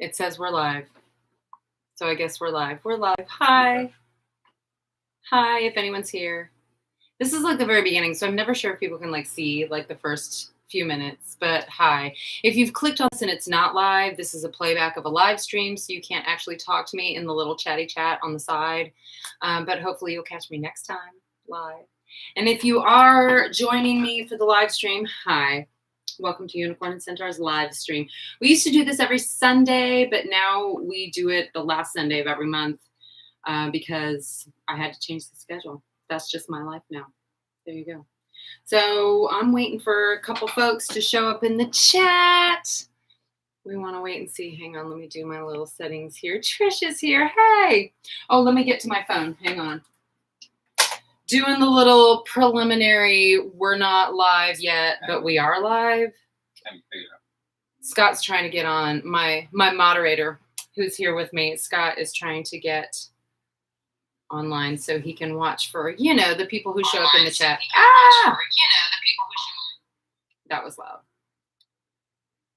It says we're live. So I guess we're live. We're live. Hi. Hi, if anyone's here. This is like the very beginning, so I'm never sure if people can like see like the first few minutes, but hi. If you've clicked on this and it's not live, this is a playback of a live stream, so you can't actually talk to me in the little chatty chat on the side, but hopefully you'll catch me next time live. And if you are joining me for the live stream, hi. Welcome to Unicorn Centaur's live stream. We used to do this every Sunday, but now we do it the last Sunday of every month because I had to change the schedule. That's just my life now. There you go. So I'm waiting for a couple folks to show up in the chat. We want to wait and see. Hang on, let me do my little settings here. Trish is here. Hey. Oh, let me get to my phone. Hang on. Doing the little preliminary, we're not live yet, but we are live. Scott's trying to get on. My moderator who's here with me, Scott, is trying to get online so he can watch for, the people who show up in the chat. Ah! That was loud.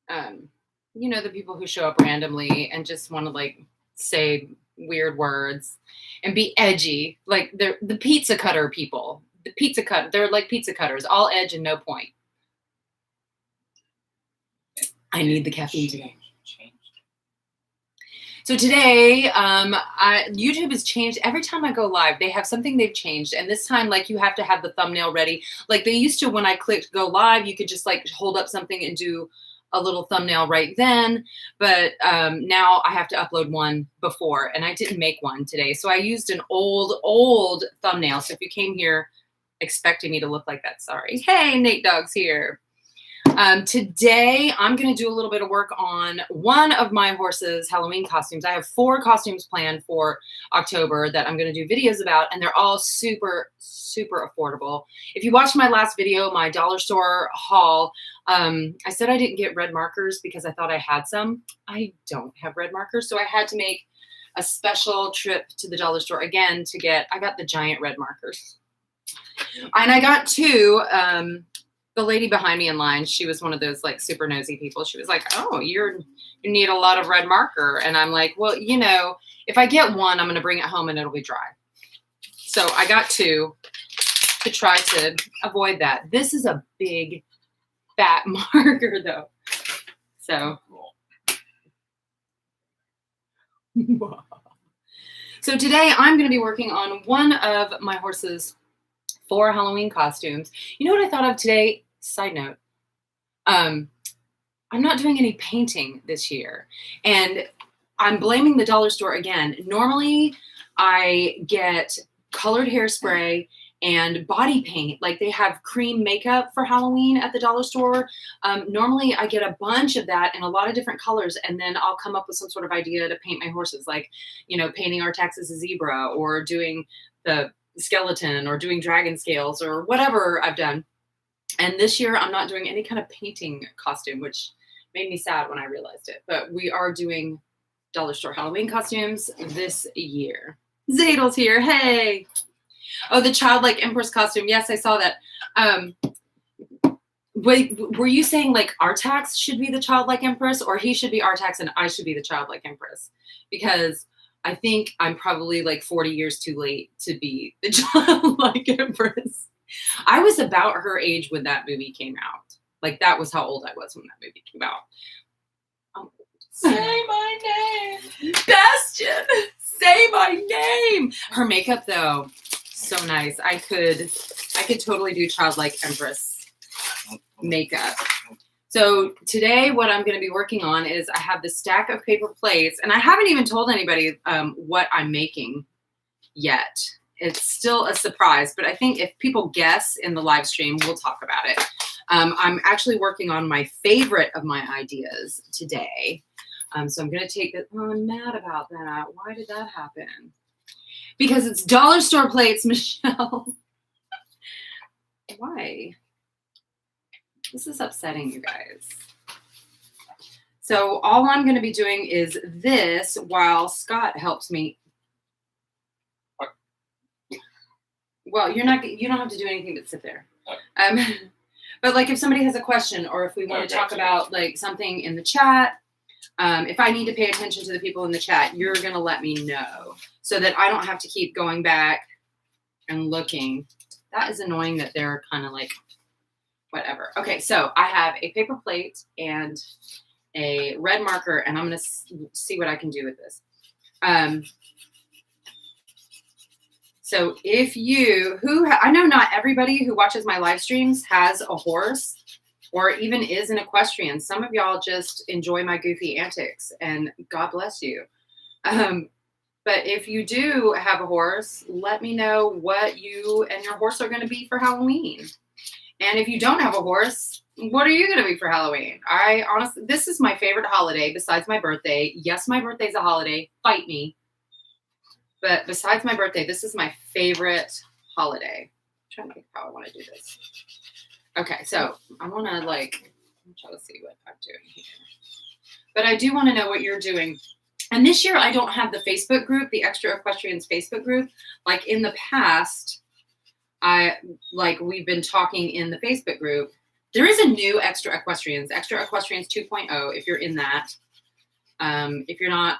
The people who show up randomly and just want to like say weird words and be edgy, like they're the pizza cutter people. They're like pizza cutters, all edge and no point. I need the caffeine today. So today, YouTube has changed. Every time I go live, they have something they've changed. And this time, like, you have to have the thumbnail ready. Like they used to, when I clicked go live, you could just like hold up something and do a little thumbnail right then. But now I have to upload one before, and I didn't make one today. So I used an old thumbnail. So if you came here expecting me to look like that, sorry. Hey, Nate Dogg's here. Today, I'm going to do a little bit of work on one of my horse's Halloween costumes. I have 4 costumes planned for October that I'm going to do videos about, and they're all super, super affordable. If you watched my last video, my dollar store haul, I said I didn't get red markers because I thought I had some. I don't have red markers, so I had to make a special trip to the dollar store again I got the giant red markers. And I got 2, the lady behind me in line, she was one of those like super nosy people. She was like, oh, you need a lot of red marker. And I'm like, well, if I get one, I'm going to bring it home and it'll be dry. So I got 2 to try to avoid that. This is a big fat marker though. So. So today I'm going to be working on one of my horse's 4 Halloween costumes. You know what I thought of today? Side note, I'm not doing any painting this year, and I'm blaming the dollar store again. Normally, I get colored hairspray and body paint. Like they have cream makeup for Halloween at the dollar store. Normally, I get a bunch of that in a lot of different colors, and then I'll come up with some sort of idea to paint my horses, like, painting Artax as a zebra, or doing the skeleton, or doing dragon scales, or whatever I've done. And this year I'm not doing any kind of painting costume, which made me sad when I realized it. But we are doing dollar store Halloween costumes this year. Zadel's here. Hey. Oh, the childlike empress costume. Yes, I saw that. Wait, were you saying like Artax should be the childlike empress, or he should be Artax and I should be the childlike empress? Because I think I'm probably like 40 years too late to be the childlike empress. I was about her age when that movie came out. Like that was how old I was when that movie came out. Say my name, Bastion. Say my name. Her makeup though, so nice. I could totally do childlike empress makeup. So today what I'm going to be working on is I have this stack of paper plates, and I haven't even told anybody what I'm making yet. It's still a surprise, but I think if people guess in the live stream, we'll talk about it. I'm actually working on my favorite of my ideas today. So I'm going to take it. Oh, I'm mad about that. Why did that happen? Because it's dollar store plates, Michelle. Why? This is upsetting, you guys. So all I'm going to be doing is this while Scott helps me. Well, you don't have to do anything but sit there. But like if somebody has a question, or if we want to talk about like something in the chat, If I need to pay attention to the people in the chat, you're going to let me know so that I don't have to keep going back and looking. That is annoying that they're kind of like, whatever. Okay, so I have a paper plate and a red marker, and I'm going to see what I can do with this. So if you, I know not everybody who watches my live streams has a horse or even is an equestrian. Some of y'all just enjoy my goofy antics, and God bless you. But if you do have a horse, let me know what you and your horse are going to be for Halloween. And if you don't have a horse, what are you going to be for Halloween? I honestly, this is my favorite holiday besides my birthday. Yes, my birthday's a holiday. Fight me. But besides my birthday, this is my favorite holiday. I'm trying to think how I want to do this. Okay, so I want to try to see what I'm doing here. But I do want to know what you're doing. And this year I don't have the Facebook group, the Extra Equestrians Facebook group. Like in the past, we've been talking in the Facebook group. There is a new Extra Equestrians 2.0 if you're in that. If you're not,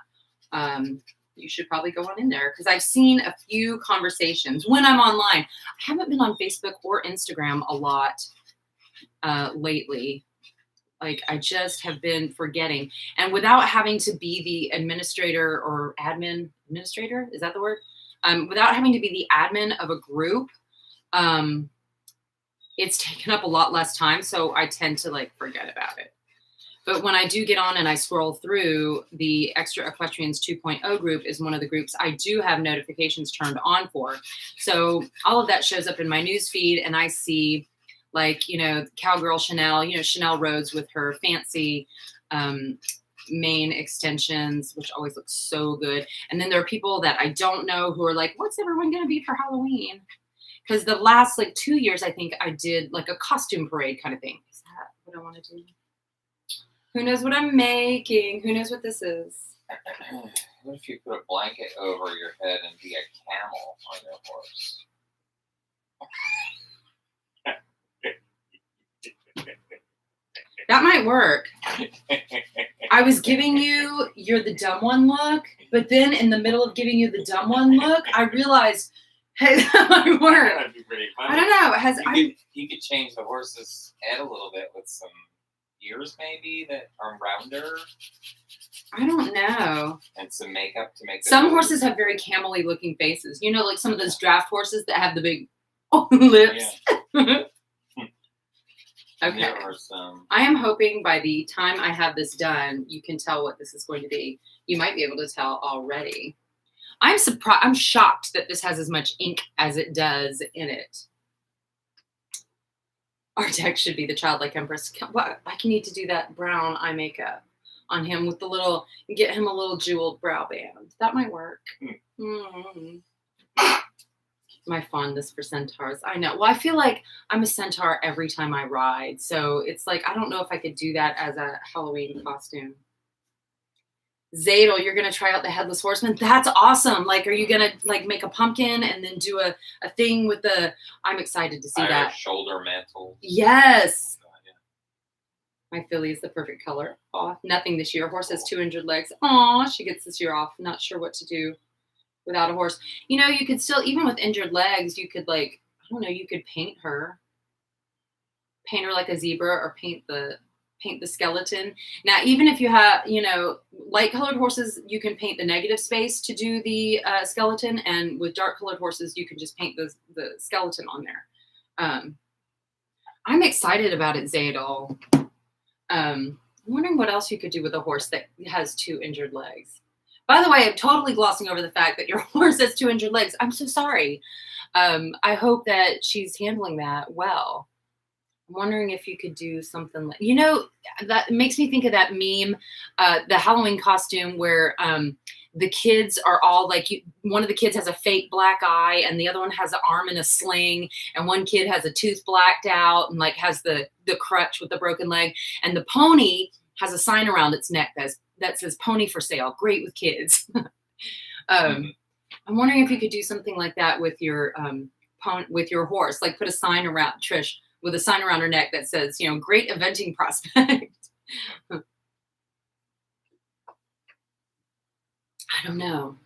you should probably go on in there because I've seen a few conversations when I'm online. I haven't been on Facebook or Instagram a lot lately. Like I just have been forgetting. And without having to be the administrator or administrator, is that the word? Without having to be the admin of a group, it's taken up a lot less time. So I tend to forget about it. But when I do get on and I scroll through, the Extra Equestrians 2.0 group is one of the groups I do have notifications turned on for. So all of that shows up in my news feed, and I see Cowgirl Chanel, Chanel Rhodes with her fancy mane extensions, which always looks so good. And then there are people that I don't know who are like, what's everyone going to be for Halloween? Because the last 2 years, I think I did a costume parade kind of thing. Is that what I want to do? Who knows what I'm making? Who knows what this is? What if you put a blanket over your head and be a camel on your horse? That might work. I was giving you're the dumb one look, but then in the middle of giving you the dumb one look, I realized, hey, that might work. That'd be pretty funny. I don't know. You could change the horse's head a little bit with some ears maybe that are rounder. I don't know. And some makeup to make some horses have very camel-y looking faces. Like some of those draft horses that have the big lips. Yeah. Okay. I am hoping by the time I have this done, you can tell what this is going to be. You might be able to tell already. I'm surprised. I'm shocked that this has as much ink as it does in it. Our deck should be the childlike empress. What? I can need to do that brown eye makeup on him with get him a little jeweled brow band. That might work. Mm-hmm. My fondness for centaurs. I know. Well, I feel like I'm a centaur every time I ride. So it's I don't know if I could do that as a Halloween costume. Zadel, you're going to try out the Headless Horseman? That's awesome. Are you going to make a pumpkin and then do a thing with I'm excited to see Irish that. Shoulder mantle. Yes. Oh, yeah. My filly is the perfect color. Aw, nothing this year. Horse has 2 injured legs. Aw, she gets this year off. Not sure what to do without a horse. You could still, even with injured legs, you could I don't know, you could paint her like a zebra or paint the skeleton. Now, even if you have, light colored horses, you can paint the negative space to do the skeleton. And with dark colored horses, you can just paint the skeleton on there. I'm excited about it, Zadel. I'm wondering what else you could do with a horse that has 2 injured legs. By the way, I'm totally glossing over the fact that your horse has 2 injured legs. I'm so sorry. I hope that she's handling that well. I'm wondering if you could do something that makes me think of that meme, the Halloween costume where the kids are all one of the kids has a fake black eye and the other one has an arm in a sling, and one kid has a tooth blacked out and has the crutch with the broken leg, and the pony has a sign around its neck that says "Pony for sale." Great with kids. I'm wondering if you could do something like that with your horse, put a sign around Trish with a sign around her neck that says, great eventing prospect. don't know.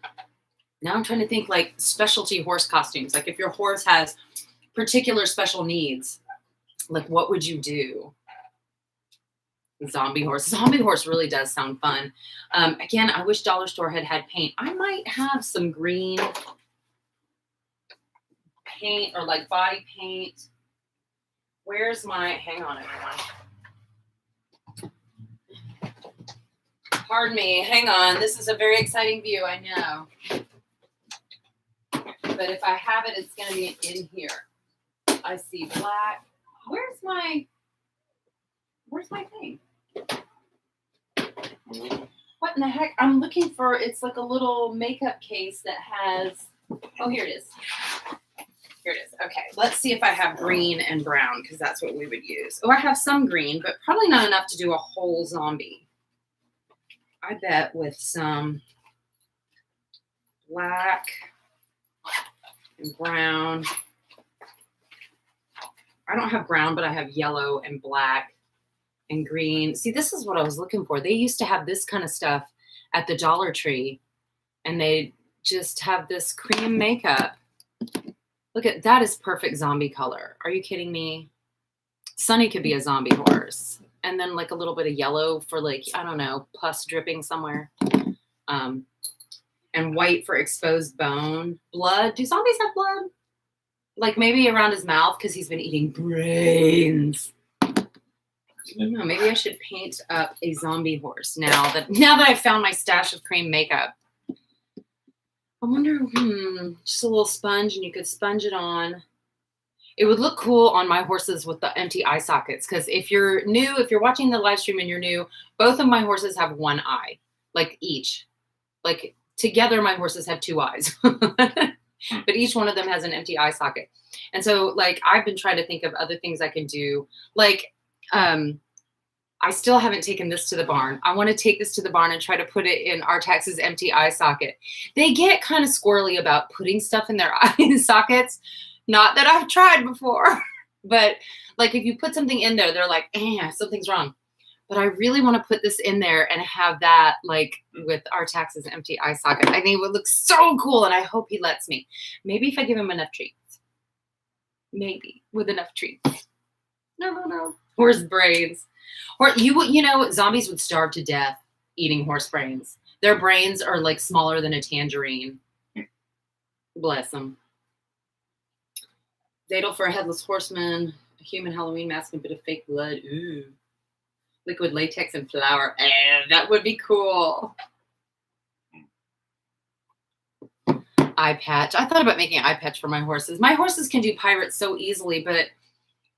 Now I'm trying to think like specialty horse costumes. Like if your horse has particular special needs, like what would you do? Zombie horse. Zombie horse really does sound fun. Again, I wish Dollar Store had paint. I might have some green paint or like body paint. Where's my, hang on everyone. Pardon me, hang on. This is a very exciting view, I know. But if I have it, it's gonna be in here. I see black. Where's my thing? What in the heck? I'm looking for, it's like a little makeup case that has, oh, here it is. Here it is. Okay, let's see if I have green and brown because that's what we would use. Oh, I have some green, but probably not enough to do a whole zombie. I bet with some black and brown. I don't have brown, but I have yellow and black and green. See, this is what I was looking for. They used to have this kind of stuff at the Dollar Tree, and they just have this cream makeup. Look at that, is perfect zombie color. Are you kidding me? Sunny could be a zombie horse. And then like a little bit of yellow for like, I don't know, pus dripping somewhere. And white for exposed bone. Blood. Do zombies have blood? Like maybe around his mouth because he's been eating brains. I don't know, maybe I should paint up a zombie horse now that I've found my stash of cream makeup. I wonder, just a little sponge and you could sponge it on. It would look cool on my horses with the empty eye sockets. Because if you're new, if you're watching the live stream and you're new, both of my horses have one eye, like each. Like together, my horses have two eyes. But each one of them has an empty eye socket. And so like, I've been trying to think of other things I can do. Like, I still haven't taken this to the barn. I want to take this to the barn and try to put it in Artax's empty eye socket. They get kind of squirrely about putting stuff in their eye sockets. Not that I've tried before, but like if you put something in there, they're like, something's wrong. But I really want to put this in there and have that like with Artax's empty eye socket. I think it would look so cool, and I hope he lets me. Maybe if I give him enough treats. Maybe with enough treats. No. Horse brains. Or you know, zombies would starve to death eating horse brains. Their brains are like smaller than a tangerine. Bless them. Fatal for a headless horseman, a human Halloween mask, and a bit of fake blood. Ooh. Liquid latex and flour. That would be cool. Eye patch. I thought about making an eye patch for my horses. My horses can do pirates so easily, but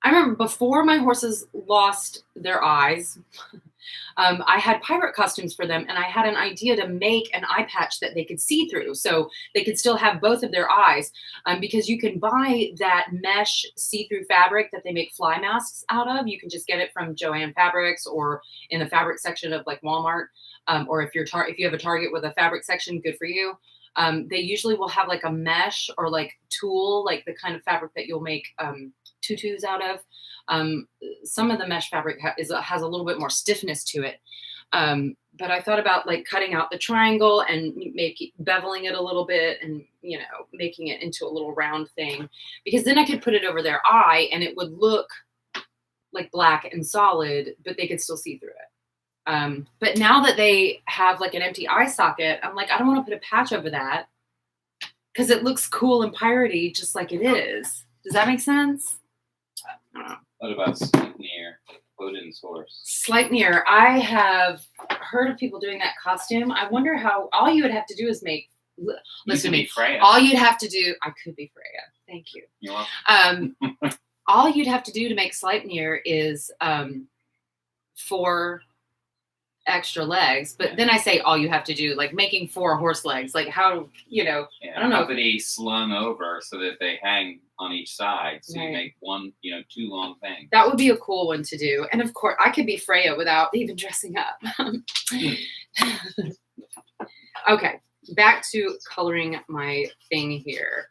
I remember before my horses lost their eyes, I had pirate costumes for them, and I had an idea to make an eye patch that they could see through, so they could still have both of their eyes, because you can buy that mesh see-through fabric that they make fly masks out of. You can just get it from Joann Fabrics or in the fabric section of like Walmart, or if you have a Target with a fabric section, good for you. They usually will have like a mesh or like tulle, like the kind of fabric that you'll make tutus out of. Some of the mesh fabric has a little bit more stiffness to it. But I thought about like cutting out the triangle and beveling it a little bit and, you know, making it into a little round thing, because then I could put it over their eye and it would look like black and solid, but they could still see through it. But now that they have like an empty eye socket, I'm like, I don't want to put a patch over that because it looks cool and piratey just like it is. Does that make sense? I don't know. What about Sleipnir, Odin's horse? Sleipnir, I have heard of people doing that costume. I wonder how, all you would have to do is make, listen to me, Freya. all you'd have to do, I could be Freya. Thank you. You're welcome. All you'd have to do to make Sleipnir is 4 extra legs, but then I say all you have to do, like making 4 horse legs, like how, you know, I don't know. Company slung over so that they hang on each side, so right. You make 2 long things. That would be a cool one to do. And of course, I could be Freya without even dressing up. Okay, back to coloring my thing here.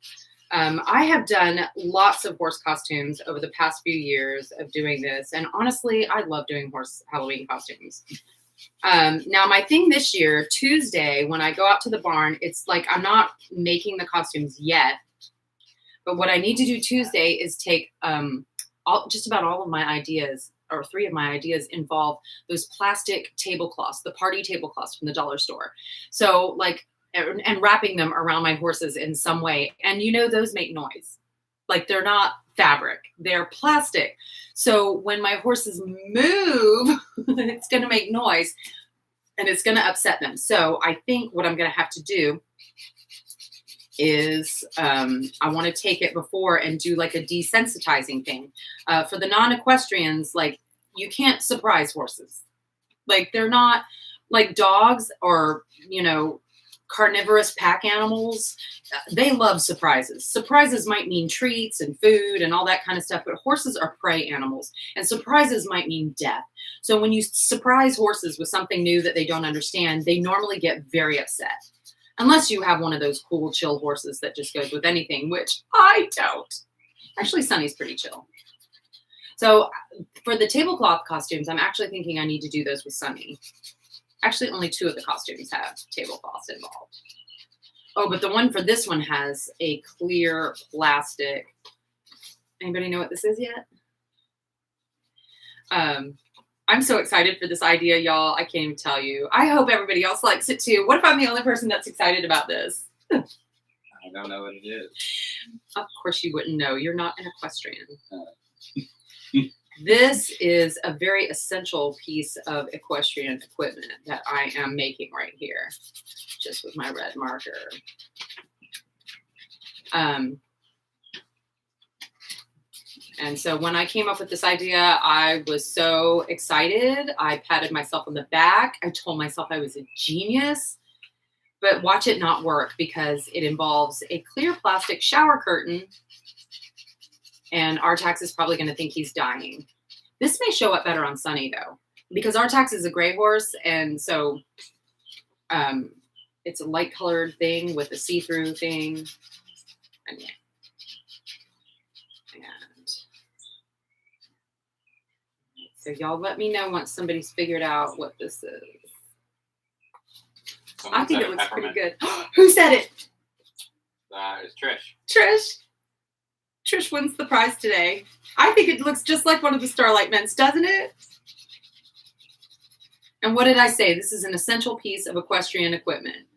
I have done lots of horse costumes over the past few years of doing this, and honestly, I love doing horse Halloween costumes. Now my thing this year, Tuesday, when I go out to the barn, it's like I'm not making the costumes yet. But what I need to do Tuesday is take just about all of my ideas, or 3 of my ideas involve those plastic tablecloths, the party tablecloths from the dollar store. So like, and wrapping them around my horses in some way. And those make noise. Like they're not fabric, they're plastic. So when my horses move, it's going to make noise and it's going to upset them. So I think what I'm going to have to do is I want to take it before and do like a desensitizing thing. For the non-equestrians, like you can't surprise horses. Like they're not like dogs or, carnivorous pack animals. They love surprises. Surprises might mean treats and food and all that kind of stuff, but horses are prey animals and surprises might mean death. So when you surprise horses with something new that they don't understand, they normally get very upset. Unless you have one of those cool, chill horses that just goes with anything, which I don't. Actually, Sunny's pretty chill. So for the tablecloth costumes, I'm actually thinking I need to do those with Sunny. Actually, only 2 of the costumes have tablecloths involved. Oh, but the one for this one has a clear plastic. Anybody know what this is yet? I'm so excited for this idea, y'all. I can't even tell you. I hope everybody else likes it too. What if I'm the only person that's excited about this? I don't know what it is. Of course you wouldn't know. You're not an equestrian. This is a very essential piece of equestrian equipment that I am making right here, just with my red marker. And so when I came up with this idea, I was so excited. I patted myself on the back. I told myself I was a genius. But watch it not work because it involves a clear plastic shower curtain. And Artax is probably going to think he's dying. This may show up better on Sunny, though, because Artax is a gray horse. And so it's a light-colored thing with a see-through thing. And yeah. So y'all let me know once somebody's figured out what this is. I think it looks pretty good. Who said it? It's Trish. Trish. Trish wins the prize today. I think it looks just like one of the Starlight Mints, doesn't it? And what did I say? This is an essential piece of equestrian equipment.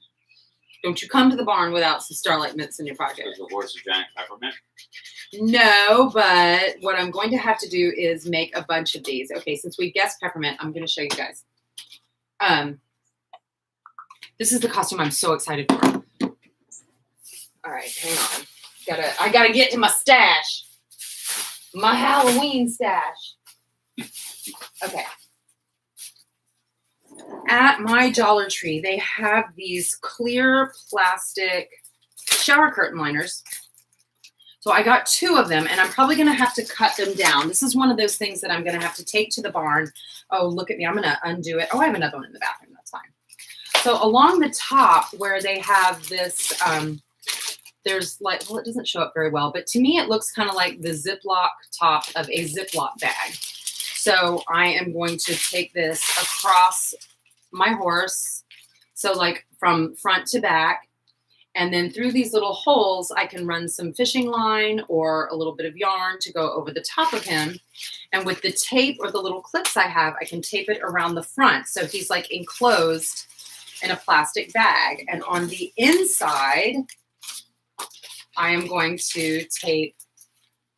Don't you come to the barn without some Starlight Mints in your pocket. Is the horse a giant peppermint? No, but what I'm going to have to do is make a bunch of these. Okay, since we guessed peppermint, I'm going to show you guys. This is the costume I'm so excited for. All right, hang on. I gotta get to my stash. My Halloween stash. Okay. At my Dollar Tree, they have these clear plastic shower curtain liners. So I got 2 of them, and I'm probably going to have to cut them down. This is one of those things that I'm going to have to take to the barn. Oh, look at me. I'm going to undo it. Oh, I have another one in the bathroom. That's fine. So along the top where they have this, there's like, well, it doesn't show up very well, but to me it looks kind of like the Ziploc top of a Ziploc bag. So I am going to take this across my horse. So like from front to back. And then through these little holes, I can run some fishing line or a little bit of yarn to go over the top of him. And with the tape or the little clips I have, I can tape it around the front. So he's like enclosed in a plastic bag. And on the inside, I am going to tape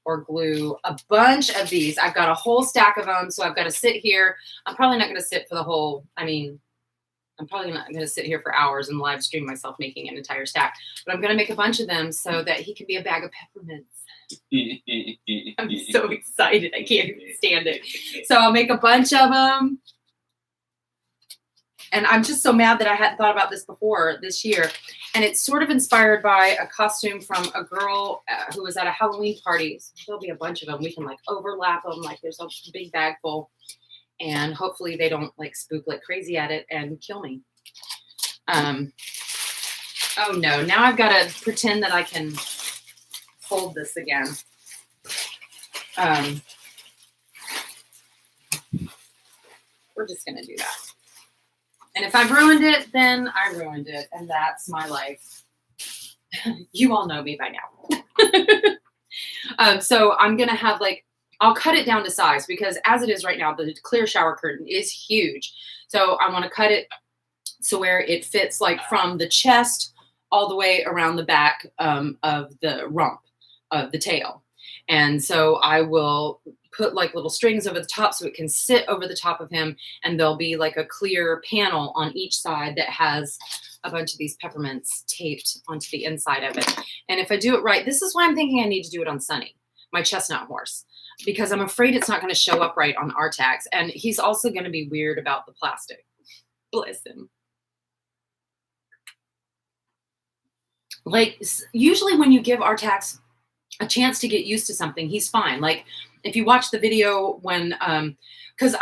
or glue a bunch of these. I've got a whole stack of them. So I've got to sit here. I'm probably not going to sit for the whole, I'm probably not going to sit here for hours and live stream myself making an entire stack, but I'm going to make a bunch of them so that he can be a bag of peppermints. I'm so excited. I can't even stand it. So I'll make a bunch of them. And I'm just so mad that I hadn't thought about this before this year. And it's sort of inspired by a costume from a girl who was at a Halloween party. So there'll be a bunch of them. We can like overlap them. Like there's a big bag full. And hopefully they don't like spook like crazy at it and kill me. Oh no, now I've got to pretend that I can hold this again. We're just going to do that. And if I've ruined it, then I ruined it. And that's my life. You all know me by now. So I'm going to have I'll cut it down to size because as it is right now, the clear shower curtain is huge. So I want to cut it so where it fits from the chest all the way around the back of the rump of the tail. And so I will put little strings over the top so it can sit over the top of him. And there'll be a clear panel on each side that has a bunch of these peppermints taped onto the inside of it. And if I do it right, this is why I'm thinking I need to do it on Sunny, my chestnut horse, because I'm afraid it's not going to show up right on Artax. And he's also going to be weird about the plastic. Bless him. Usually when you give Artax a chance to get used to something, he's fine. If you watch the video when, because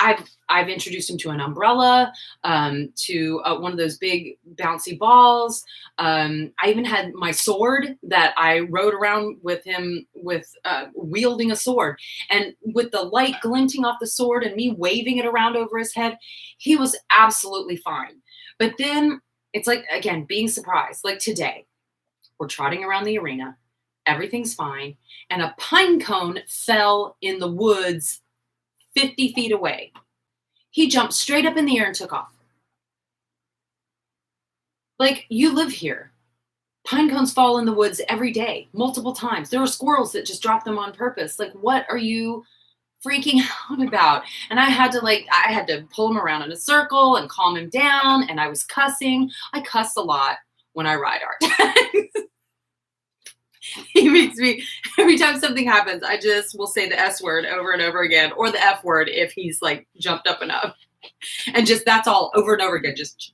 I've introduced him to an umbrella, to one of those big bouncy balls. I even had my sword that I rode around with him with wielding a sword, and with the light glinting off the sword and me waving it around over his head, he was absolutely fine. But then it's again, being surprised. Today, we're trotting around the arena. Everything's fine. And a pine cone fell in the woods 50 feet away. He jumped straight up in the air and took off. You live here. Pine cones fall in the woods every day, multiple times. There are squirrels that just drop them on purpose. What are you freaking out about? And I had to pull him around in a circle and calm him down. And I was cussing. I cuss a lot when I ride Artax. He makes me, every time something happens, I just will say the S word over and over again, or the F word if he's jumped up enough. And just, that's all over and over again, just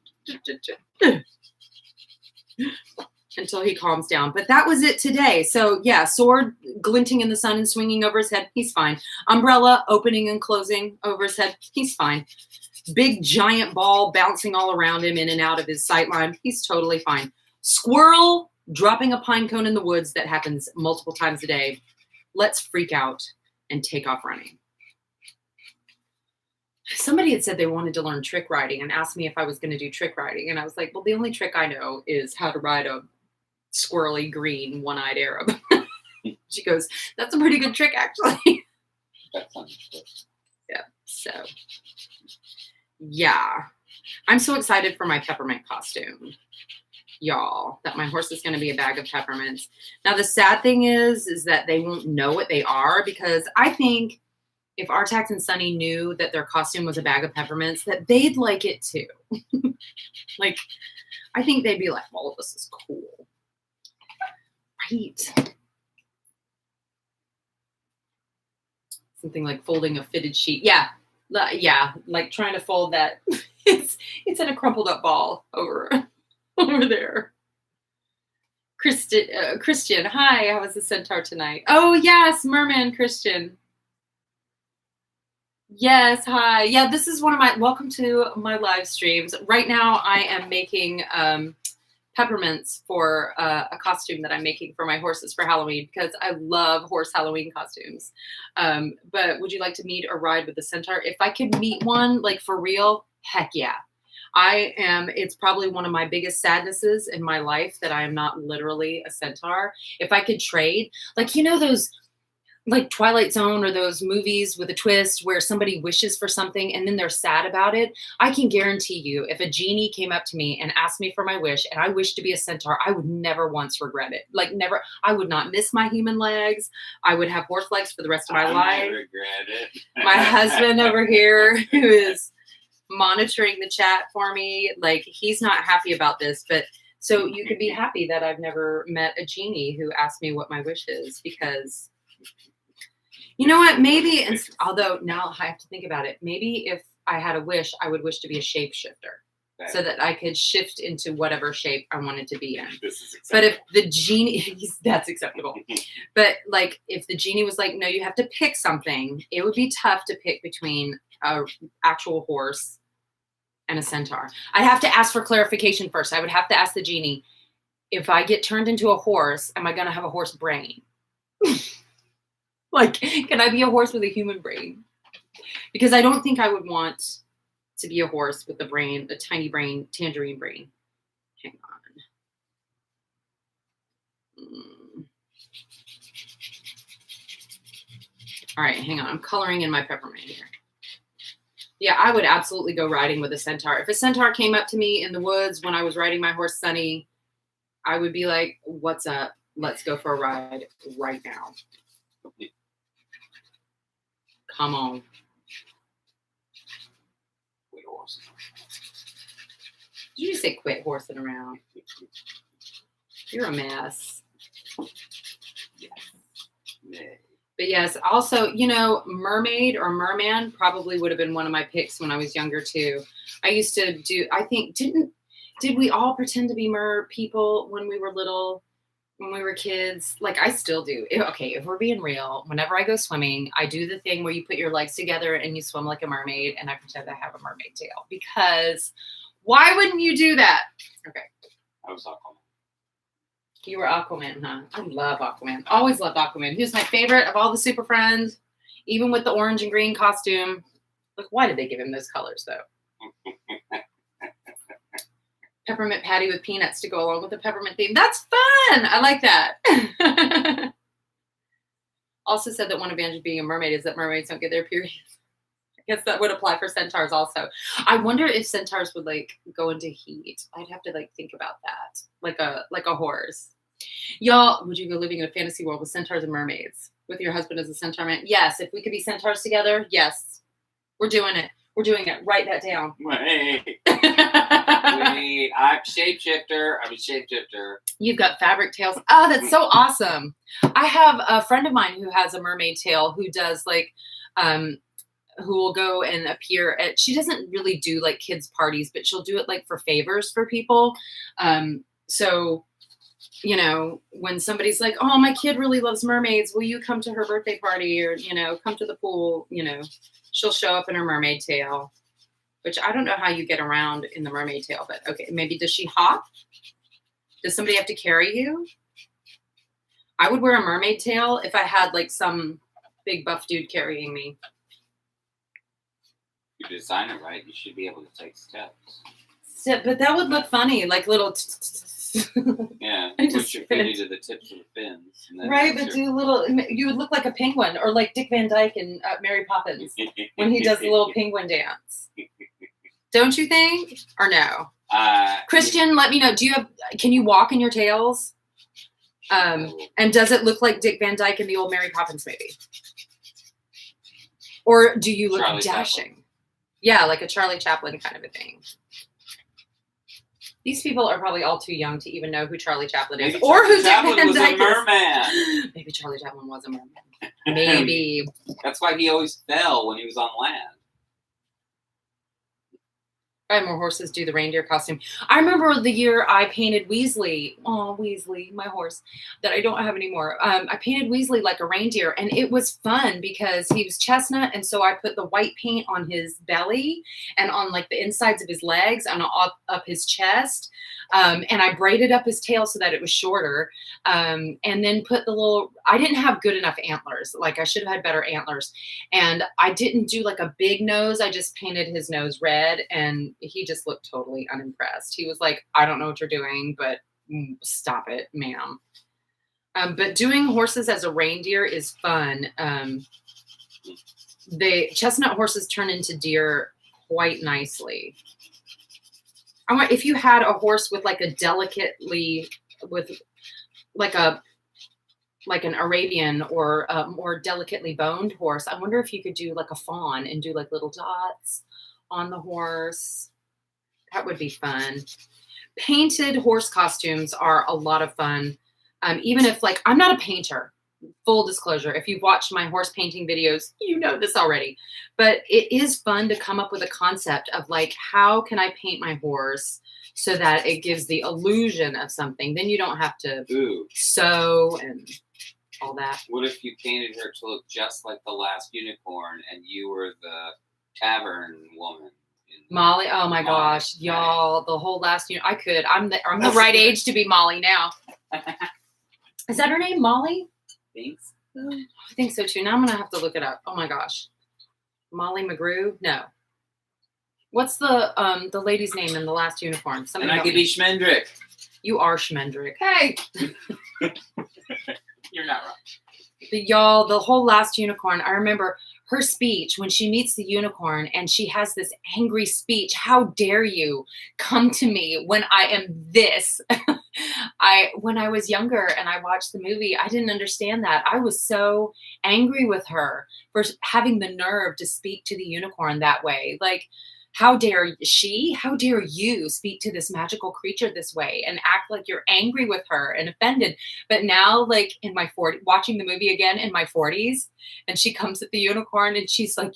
until he calms down. But that was it today. So yeah, sword glinting in the sun and swinging over his head, he's fine. Umbrella opening and closing over his head, he's fine. Big giant ball bouncing all around him in and out of his sight line, he's totally fine. Squirrel dropping a pine cone in the woods that happens multiple times a day. Let's freak out and take off running. Somebody had said they wanted to learn trick riding and asked me if I was going to do trick riding. And I was like, well, the only trick I know is how to ride a squirrely green one-eyed Arab. She goes, that's a pretty good trick, actually. That sounds good. Yeah. So, yeah. I'm so excited for my peppermint costume, y'all, that my horse is going to be a bag of peppermints. Now, the sad thing is that they won't know what they are, because I think if Artax and Sunny knew that their costume was a bag of peppermints, that they'd like it too. I think they'd be like, well, this is cool. Right. Something like folding a fitted sheet. Yeah. Yeah. Trying to fold that. It's in a crumpled up ball over there. Christian, hi, how was the centaur tonight? Oh, yes, Merman Christian. Yes, hi. Yeah, this is welcome to my live streams. Right now, I am making peppermints for a costume that I'm making for my horses for Halloween, because I love horse Halloween costumes. But would you like to meet or ride with the centaur? If I could meet one, for real, heck yeah. It's probably one of my biggest sadnesses in my life that I am not literally a centaur. If I could trade, those Twilight Zone or those movies with a twist where somebody wishes for something and then they're sad about it. I can guarantee you, if a genie came up to me and asked me for my wish and I wished to be a centaur, I would never once regret it. Never. I would not miss my human legs. I would have horse legs for the rest of my life. I regret it. My husband over here, who is monitoring the chat for me, he's not happy about this, but so you can be happy that I've never met a genie who asked me what my wish is, because you know what, maybe, although now I have to think about it, maybe if I had a wish, I would wish to be a shapeshifter, so that I could shift into whatever shape I wanted to be in. This is acceptable. But if the genie, that's acceptable. But if the genie was like, no, you have to pick something, it would be tough to pick between a actual horse and a centaur. I'd have to ask for clarification first. I would have to ask the genie, if I get turned into a horse, am I going to have a horse brain? Can I be a horse with a human brain? Because I don't think I would want to be a horse with a brain, a tiny brain, tangerine brain. Hang on. All right, hang on. I'm coloring in my peppermint here. Yeah, I would absolutely go riding with a centaur. If a centaur came up to me in the woods when I was riding my horse Sunny, I would be like, "What's up? Let's go for a ride right now. Come on." Quit horsing. Did you just say quit horsing around? You're a mess. Yeah. But yes, also, Mermaid or Merman probably would have been one of my picks when I was younger too. I used to do, I think, did we all pretend to be mer people when we were little, when we were kids? Like I still do. Okay, if we're being real, whenever I go swimming, I do the thing where you put your legs together and you swim like a mermaid, and I pretend I have a mermaid tail. Because why wouldn't you do that? Okay. I was Aquaman. You were Aquaman, huh? I love Aquaman. Always loved Aquaman. He was my favorite of all the Super Friends, even with the orange and green costume. Like, why did they give him those colors, though? Peppermint patty with peanuts to go along with the peppermint theme. That's fun. I like that. Also said that one advantage of being a mermaid is that mermaids don't get their periods. I guess that would apply for centaurs also. I wonder if centaurs would like go into heat. I'd have to like think about that. Like a horse. Y'all, would you go living in a fantasy world with centaurs and mermaids? With your husband as a centaur man? Yes. If we could be centaurs together, yes. We're doing it. We're doing it. Write that down. Wait. I'm a shapeshifter. You've got fabric tails. Oh, that's so awesome. I have a friend of mine who has a mermaid tail who does like who will go and appear at, she doesn't really do like kids parties, but she'll do it like for favors for people. So, when somebody's like, "Oh, my kid really loves mermaids. Will you come to her birthday party?" Or, come to the pool, she'll show up in her mermaid tail, which I don't know how you get around in the mermaid tail, but okay. Maybe does she hop? Does somebody have to carry you? I would wear a mermaid tail if I had like some big buff dude carrying me. You design it right, you should be able to take steps. But that would look funny, like little. Yeah, put your feet to the tips of the fins. Right, but do little. You would look like a penguin, or like Dick Van Dyke in Mary Poppins when he does the little penguin dance. Don't you think? Or no? Christian, let me know. Can you walk in your tails? And does it look like Dick Van Dyke in the old Mary Poppins movie? Or do you look Charlie dashing? Chaplin. Yeah, like a Charlie Chaplin kind of a thing. These people are probably all too young to even know who Charlie Chaplin is. Maybe Or who Charlie Chaplin Dick Van was Dyke a merman. is. Maybe Charlie Chaplin was a merman. Maybe. That's why he always fell when he was on land. I had more horses do the reindeer costume. I remember the year I painted Weasley. Oh, Weasley, my horse that I don't have anymore. I painted Weasley like a reindeer, and it was fun because he was chestnut, and so I put the white paint on his belly and on like the insides of his legs and up his chest. And I braided up his tail so that it was shorter. And then put I didn't have good enough antlers. Like I should have had better antlers. And I didn't do like a big nose. I just painted his nose red, and he just looked totally unimpressed. He was like, "I don't know what you're doing, but stop it, ma'am." But doing horses as a reindeer is fun. Chestnut horses turn into deer quite nicely. If you had a horse with like like an Arabian or a more delicately boned horse, I wonder if you could do like a fawn and do like little dots on the horse. That would be fun. Painted horse costumes are a lot of fun. Even if like, I'm not a painter, full disclosure. If you've watched my horse painting videos, you know this already, but it is fun to come up with a concept of like, how can I paint my horse so that it gives the illusion of something? Then you don't have to sew and all that. What if you painted her to look just like the last unicorn and you were the tavern woman? Molly, oh my gosh, y'all, the whole last I could. I'm the right age to be Molly now. Is that her name, Molly? Thanks. I think so too. Now I'm gonna have to look it up. Oh my gosh. Molly McGrew? No. What's the lady's name in The Last Unicorn? And Somebody I help could me. be Schmendrick. You are Schmendrick. Hey! You're not wrong. But y'all, the whole Last Unicorn, I remember her speech when she meets the unicorn and she has this angry speech. How dare you come to me when I am this? When I was younger and I watched the movie, I didn't understand that. I was so angry with her for having the nerve to speak to the unicorn that way. Like, how dare you speak to this magical creature this way and act like you're angry with her and offended? But now, like in my 40s, watching the movie again in my 40s, and she comes at the unicorn and she's like,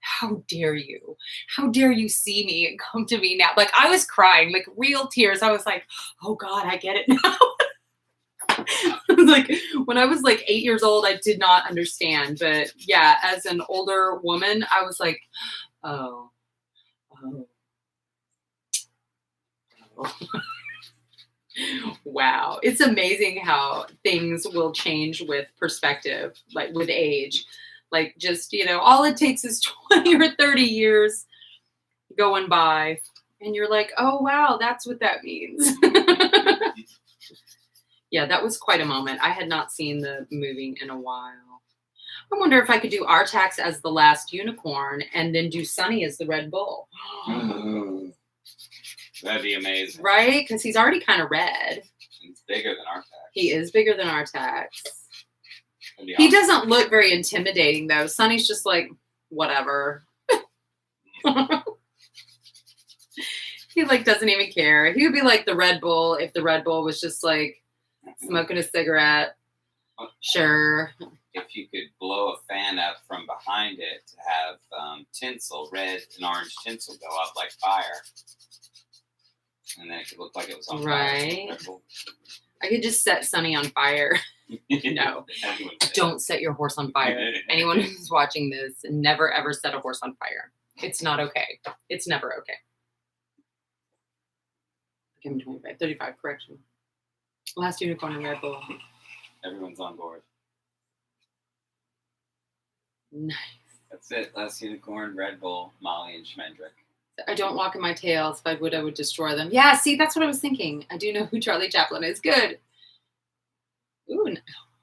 how dare you? How dare you see me and come to me now? Like, I was crying, like real tears. I was like, oh God, I get it now. Like when I was like 8 years old, I did not understand. But yeah, as an older woman, I was like, oh. Wow. It's amazing how things will change with perspective, like with age. Like just, all it takes is 20 or 30 years going by and you're like, oh wow, that's what that means. Yeah, that was quite a moment. I had not seen the movie in a while. I wonder if I could do Artax as the Last Unicorn and then do Sunny as the Red Bull. That'd be amazing. Right? Because he's already kind of red. He's bigger than Artax. He is bigger than Artax. He He doesn't look very intimidating, though. Sunny's just like, whatever. He like doesn't even care. He would be like the Red Bull if the Red Bull was just like smoking a cigarette. Sure. If you could blow a fan up from behind it to have tinsel, red and orange tinsel go up like fire. And then it could look like it was on Right. fire. I could just set Sunny on fire. No. Don't set your horse on fire. Anyone who's watching this, never ever set a horse on fire. It's not okay. It's never okay. Give him 25, 35, correction. Last Unicorn and Red Bull. Everyone's on board. Nice. That's it. Last Unicorn, Red Bull, Molly, and Schmendrick. I don't walk in my tails. If I would destroy them. Yeah, see, that's what I was thinking. I do know who Charlie Chaplin is. Good. Ooh,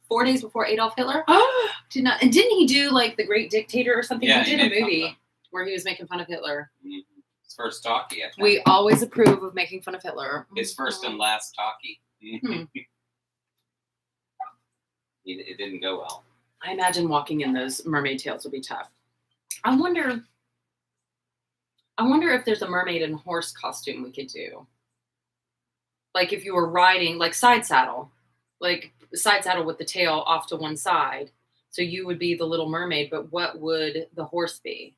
4 days before Adolf Hitler? Did not. And didn't he do like The Great Dictator or something? Yeah, he did he a movie where he was making fun of Hitler. Mm-hmm. His first talkie, I think. We always approve of making fun of Hitler. His first and last talkie. Hmm. It didn't go well. I imagine walking in those mermaid tails would be tough. I wonder if there's a mermaid and horse costume we could do. Like if you were riding, like side saddle with the tail off to one side. So you would be the little mermaid, but what would the horse be?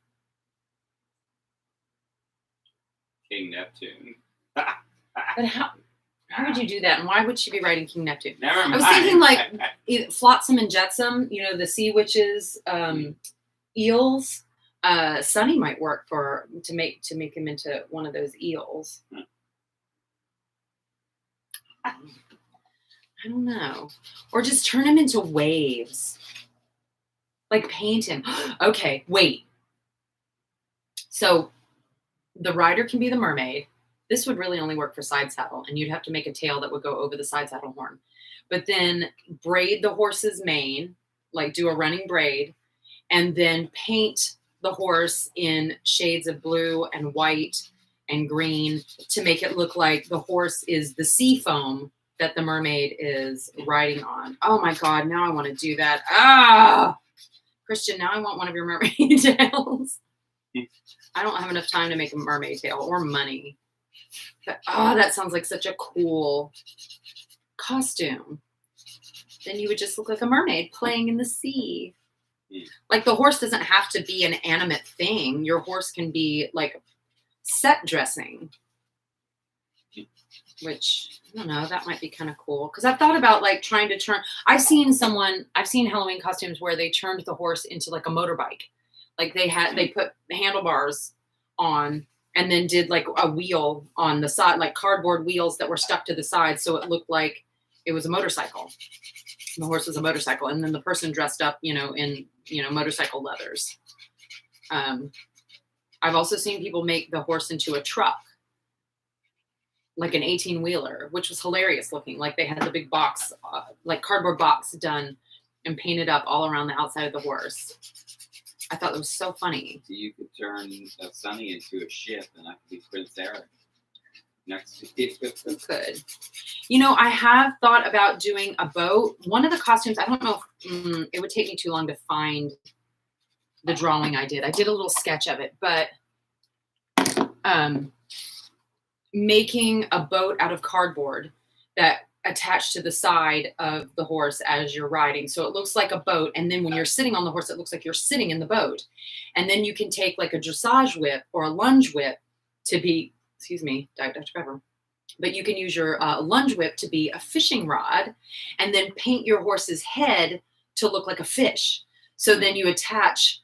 King Neptune. But how would you do that? And why would she be riding King Neptune? Never mind. I was thinking like Flotsam and Jetsam, the sea witches, eels. Sunny might work to make him into one of those eels. I don't know. Or just turn him into waves. Like paint him. Okay, wait. So the rider can be the mermaid. This would really only work for side saddle, and you'd have to make a tail that would go over the side saddle horn. But then braid the horse's mane, like do a running braid, and then paint the horse in shades of blue and white and green to make it look like the horse is the sea foam that the mermaid is riding on. Oh my God, now I want to do that. Christian, now I want one of your mermaid tails. I don't have enough time to make a mermaid tail or money. But, that sounds like such a cool costume. Then you would just look like a mermaid playing in the sea. Like the horse doesn't have to be an animate thing. Your horse can be like set dressing, which I don't know, that might be kind of cool. Cause I've thought about like trying to turn, I've seen Halloween costumes where they turned the horse into like a motorbike. Like they put handlebars on and then did like a wheel on the side, like cardboard wheels that were stuck to the side. So it looked like it was a motorcycle. The horse was a motorcycle. And then the person dressed up, in motorcycle leathers. I've also seen people make the horse into a truck, like an 18-wheeler, which was hilarious looking. Like they had the big box, like cardboard box done and painted up all around the outside of the horse. I thought it was so funny. You could turn Sunny into a ship, and I could be Prince Eric next to you. You could. You know, I have thought about doing a boat. One of the costumes, I don't know if it would take me too long to find the drawing I did. I did a little sketch of it, but making a boat out of cardboard that attached to the side of the horse as you're riding. So it looks like a boat. And then when you're sitting on the horse, it looks like you're sitting in the boat. And then you can take like a dressage whip or a lunge whip to be, excuse me, Dr. Pepper. But you can use your lunge whip to be a fishing rod and then paint your horse's head to look like a fish. So then you attach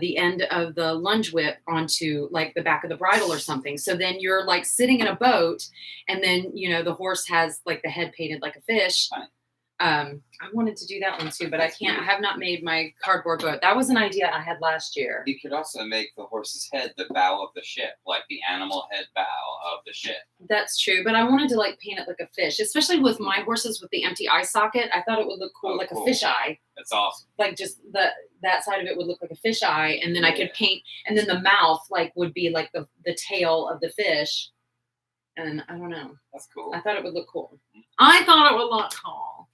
the end of the lunge whip onto like the back of the bridle or something. So then you're like sitting in a boat and then, you know, the horse has like the head painted like a fish. I wanted to do that one too, but I can't. I have not made my cardboard boat. That was an idea I had last year. You could also make the horse's head the bow of the ship, like the animal head bow of the ship. That's true, but I wanted to like paint it like a fish, especially with my horses with the empty eye socket. I thought it would look cool, like a fish eye. That's awesome. Like just that side of it would look like a fish eye, and then I could paint, and then the mouth like would be like the tail of the fish. And I don't know. That's cool. I thought it would look cool. I thought it would look cool.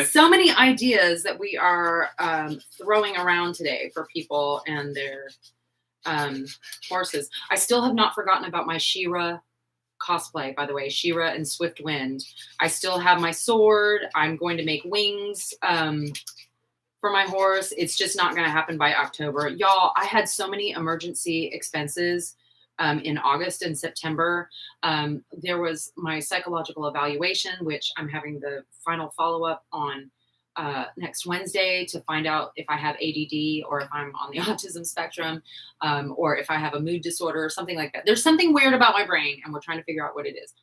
So many ideas that we are throwing around today for people and their horses. I still have not forgotten about my She-Ra cosplay, by the way, She-Ra and Swift Wind. I still have my sword. I'm going to make wings for my horse. It's just not going to happen by October. Y'all, I had so many emergency expenses in August and September. There was my psychological evaluation, which I'm having the final follow-up on next Wednesday to find out if I have ADD or if I'm on the autism spectrum, or if I have a mood disorder or something like that. There's something weird about my brain and we're trying to figure out what it is.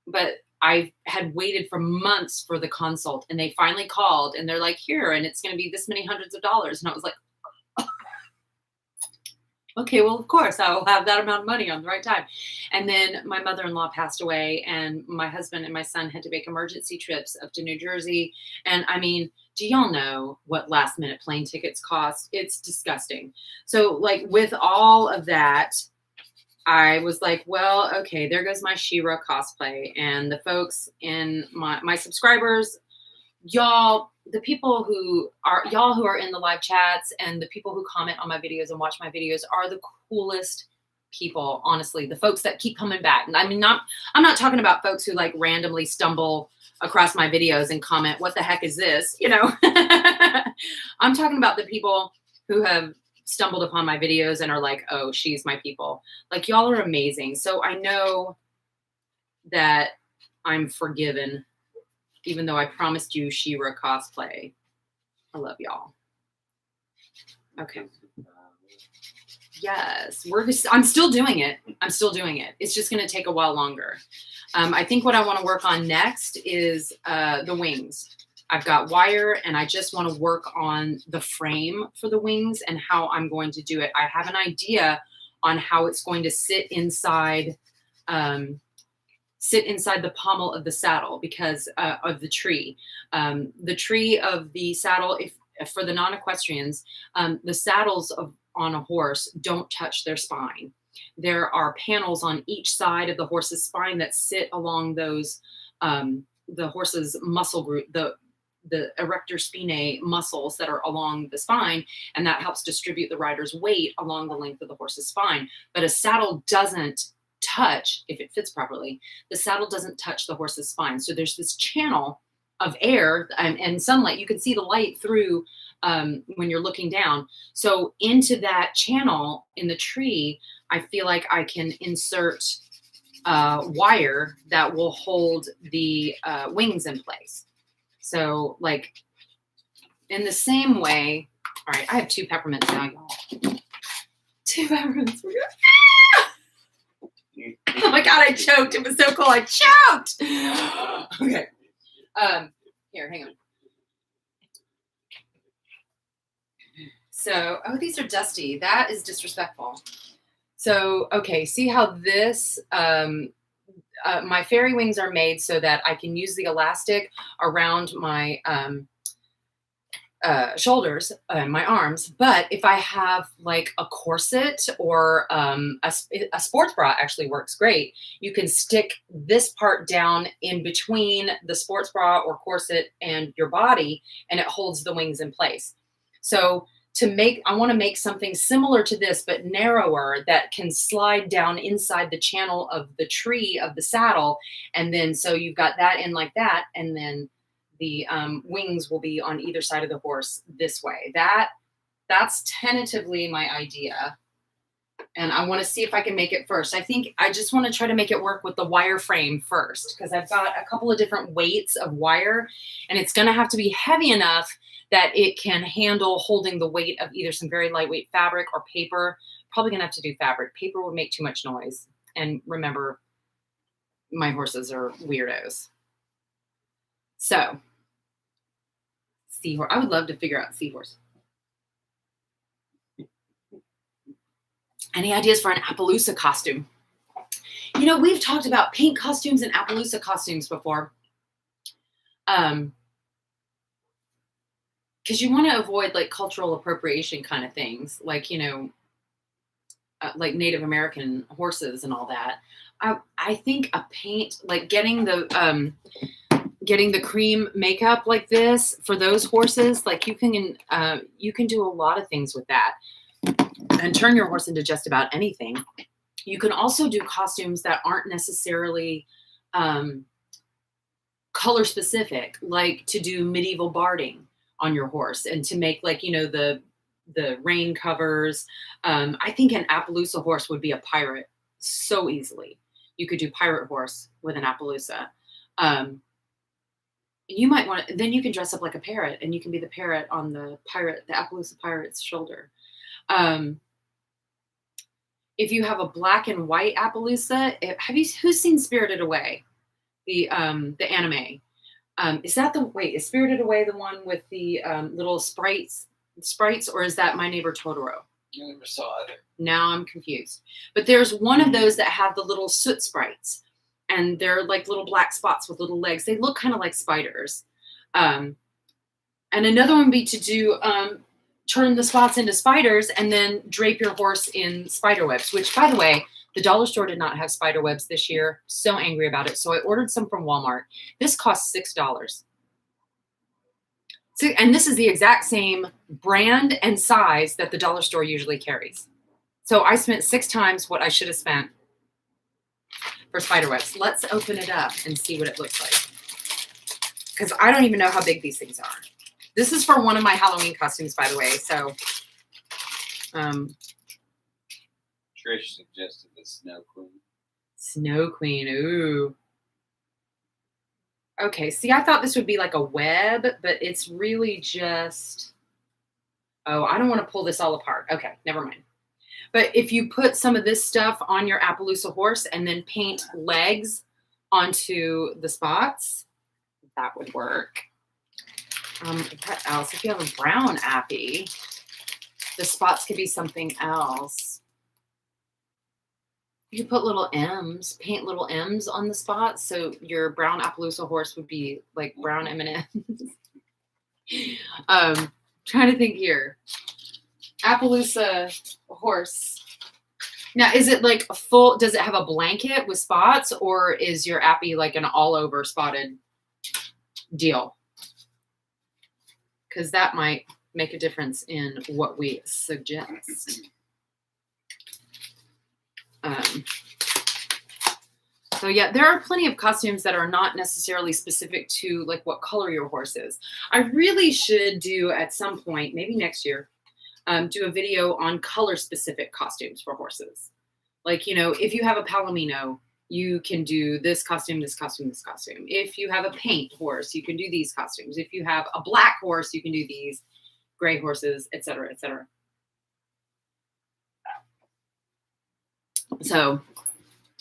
But I had waited for months for the consult and they finally called and they're like, here, and it's going to be this many hundreds of dollars. And I was like, okay, well, of course, I will have that amount of money on the right time. And then my mother-in-law passed away and my husband and my son had to make emergency trips up to New Jersey. And I mean, do y'all know what last minute plane tickets cost? It's disgusting. So like with all of that, I was like, well, okay, there goes my She-Ra cosplay. And the folks in my subscribers, y'all, the people who are in the live chats and the people who comment on my videos and watch my videos are the coolest people, honestly. The folks that keep coming back. And I mean, I'm not talking about folks who like randomly stumble across my videos and comment, what the heck is this? You know, I'm talking about the people who have stumbled upon my videos and are like, oh, she's my people. Like, y'all are amazing. So I know that I'm forgiven, even though I promised you She-Ra cosplay. I love y'all. Okay. Yes, I'm still doing it. It's just going to take a while longer. I think what I want to work on next is the wings. I've got wire and I just want to work on the frame for the wings and how I'm going to do it. I have an idea on how it's going to sit inside the pommel of the saddle because of the tree. The tree of the saddle, if for the non-equestrians, the saddles on a horse don't touch their spine. There are panels on each side of the horse's spine that sit along those, the horse's muscle group, the erector spinae muscles that are along the spine, and that helps distribute the rider's weight along the length of the horse's spine. But a saddle doesn't touch, if it fits properly, the saddle doesn't touch the horse's spine. So there's this channel of air and sunlight. You can see the light through when you're looking down. So into that channel in the tree, I feel like I can insert wire that will hold the wings in place. So like in the same way, all right, I have 2 peppermints now, y'all. 2 peppermints. Oh my God, I choked. It was so cool. I choked. Okay. Here, hang on. So, oh, these are dusty. That is disrespectful. So, okay, see how this, my fairy wings are made so that I can use the elastic around my shoulders and my arms. But if I have like a corset or a sports bra, actually works great. You can stick this part down in between the sports bra or corset and your body, and it holds the wings in place. So I want to make something similar to this, but narrower that can slide down inside the channel of the tree of the saddle. And then so you've got that in like that, and then the wings will be on either side of the horse this way. That's tentatively my idea. And I want to see if I can make it first. I think I just want to try to make it work with the wire frame first, because I've got a couple of different weights of wire, and it's going to have to be heavy enough that it can handle holding the weight of either some very lightweight fabric or paper. Probably going to have to do fabric. Paper would make too much noise. And remember, my horses are weirdos. So, seahorse. I would love to figure out seahorse. Any ideas for an Appaloosa costume? You know, we've talked about paint costumes and Appaloosa costumes before. Because you want to avoid like cultural appropriation kind of things, like, you know, like Native American horses and all that. I think a paint, like getting the cream makeup like this for those horses, like you can do a lot of things with that and turn your horse into just about anything. You can also do costumes that aren't necessarily color specific, like to do medieval barding on your horse and to make, like, you know, the rain covers. I think an Appaloosa horse would be a pirate so easily. You could do pirate horse with an Appaloosa. You might want to, then you can dress up like a parrot and you can be the parrot on the Appaloosa pirate's shoulder. If you have a black and white Appaloosa, who's seen Spirited Away? The anime. Is Spirited Away the one with the little sprites, or is that My Neighbor Totoro? I never saw it. Now I'm confused. But there's one of those that have the little soot sprites, and they're like little black spots with little legs. They look kind of like spiders. And another one would be to do turn the spots into spiders and then drape your horse in spider webs, which, by the way, the dollar store did not have spider webs this year. So angry about it. So I ordered some from Walmart. This costs $6. So, and this is the exact same brand and size that the dollar store usually carries. So I spent 6 times what I should have spent for spider webs. Let's open it up and see what it looks like. Because I don't even know how big these things are. This is for one of my Halloween costumes, by the way. So, Trish suggested the Snow Queen. Snow Queen, ooh. Okay, see, I thought this would be like a web, but it's really just... Oh, I don't want to pull this all apart. Okay, never mind. But if you put some of this stuff on your Appaloosa horse and then paint legs onto the spots, that would work. What else? If you have a brown Appy, the spots could be something else. You could put little M's, paint little M's on the spots, so your brown Appaloosa horse would be like brown M&M's. Trying to think here. Appaloosa horse. Now, is it like a full, does it have a blanket with spots, or is your Appy like an all-over spotted deal? Because that might make a difference in what we suggest. So yeah, there are plenty of costumes that are not necessarily specific to like what color your horse is. I really should do at some point, maybe next year, do a video on color specific costumes for horses. Like, you know, if you have a Palomino, you can do this costume, this costume, this costume. If you have a paint horse, you can do these costumes. If you have a black horse, you can do these, gray horses, etc., etc. So,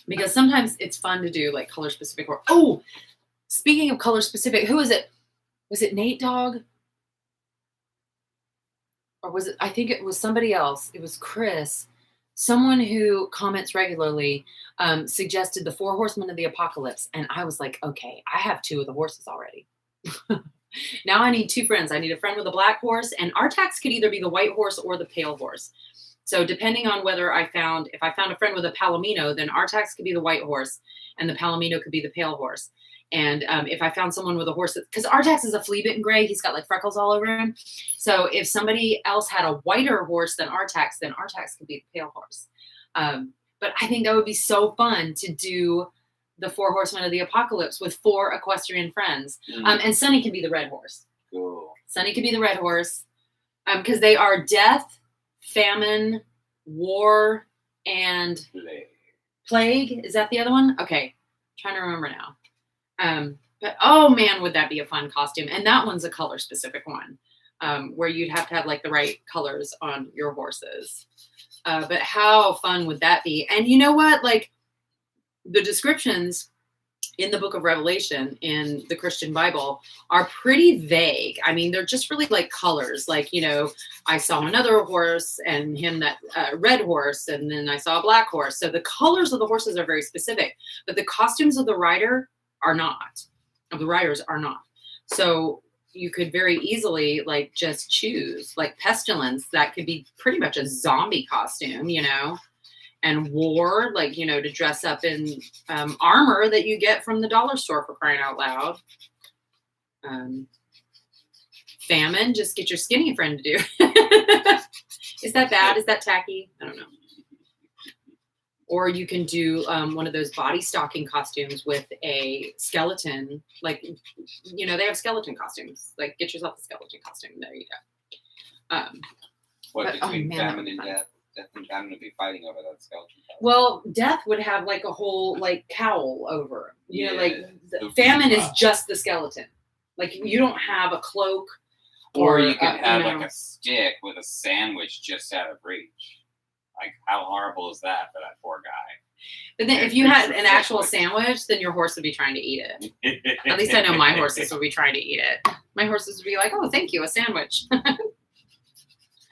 because sometimes it's fun to do like color specific. Or, oh, speaking of color specific, who is it? Was it Nate Dogg? Or was it, I think it was somebody else. It was Chris someone who comments regularly suggested the Four Horsemen of the Apocalypse. And I was like, okay, I have two of the horses already. Now I need two friends. I need a friend with a black horse, and Artax could either be the white horse or the pale horse. So depending on whether if I found a friend with a Palomino, then Artax could be the white horse and the Palomino could be the pale horse. And if I found someone with a horse, because Artax is a flea-bitten gray, he's got like freckles all over him. So if somebody else had a whiter horse than Artax, then Artax could be the pale horse. But I think that would be so fun to do the Four Horsemen of the Apocalypse with 4 equestrian friends. And Sunny can be the red horse. Cool. Sunny can be the red horse because they are death, famine, war, and plague. Is that the other one? Okay. Trying to remember now. But oh man, would that be a fun costume? And that one's a color specific one, where you'd have to have like the right colors on your horses. But how fun would that be? And you know what? Like the descriptions in the book of Revelation in the Christian Bible are pretty vague. I mean, they're just really like colors. Like, you know, I saw another horse and him that red horse, and then I saw a black horse. So the colors of the horses are very specific, but the costumes of the rider are not. Of the riders are not. So you could very easily like just choose like pestilence. That could be pretty much a zombie costume, you know. And war, like, you know, to dress up in armor that you get from the dollar store, for crying out loud. Famine, just get your skinny friend to do. Is that bad? Is that tacky? I don't know. Or you can do one of those body stocking costumes with a skeleton. Like, you know, they have skeleton costumes. Like, get yourself a skeleton costume. There you go. What between famine and death? Death and famine would be fighting over that skeleton. Well, death would have like a whole like cowl over. You know, like famine is just the skeleton. Like you don't have a cloak. Or you could have like a stick with a sandwich just out of reach. Like how horrible is that for that poor guy? But then if you had an actual sandwich, then your horse would be trying to eat it. At least I know my horses would be trying to eat it. My horses would be like, oh, thank you, a sandwich.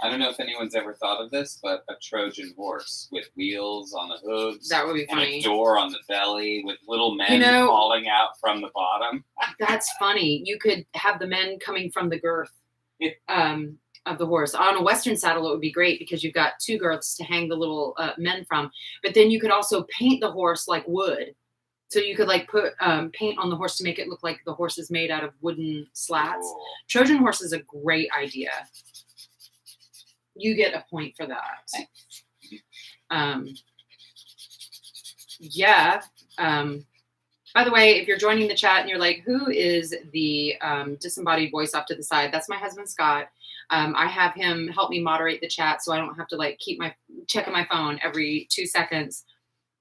I don't know if anyone's ever thought of this, but a Trojan horse with wheels on the hooves. That would be funny. And a door on the belly with little men falling out from the bottom. That's funny. You could have the men coming from the girth of the horse. On a Western saddle, it would be great because you've got 2 girths to hang the little men from. But then you could also paint the horse like wood. So you could like put paint on the horse to make it look like the horse is made out of wooden slats. Cool. Trojan horse is a great idea. You get a point for that. Yeah. By the way, if you're joining the chat and you're like, who is the disembodied voice off to the side? That's my husband, Scott. I have him help me moderate the chat so I don't have to like keep checking my phone every 2 seconds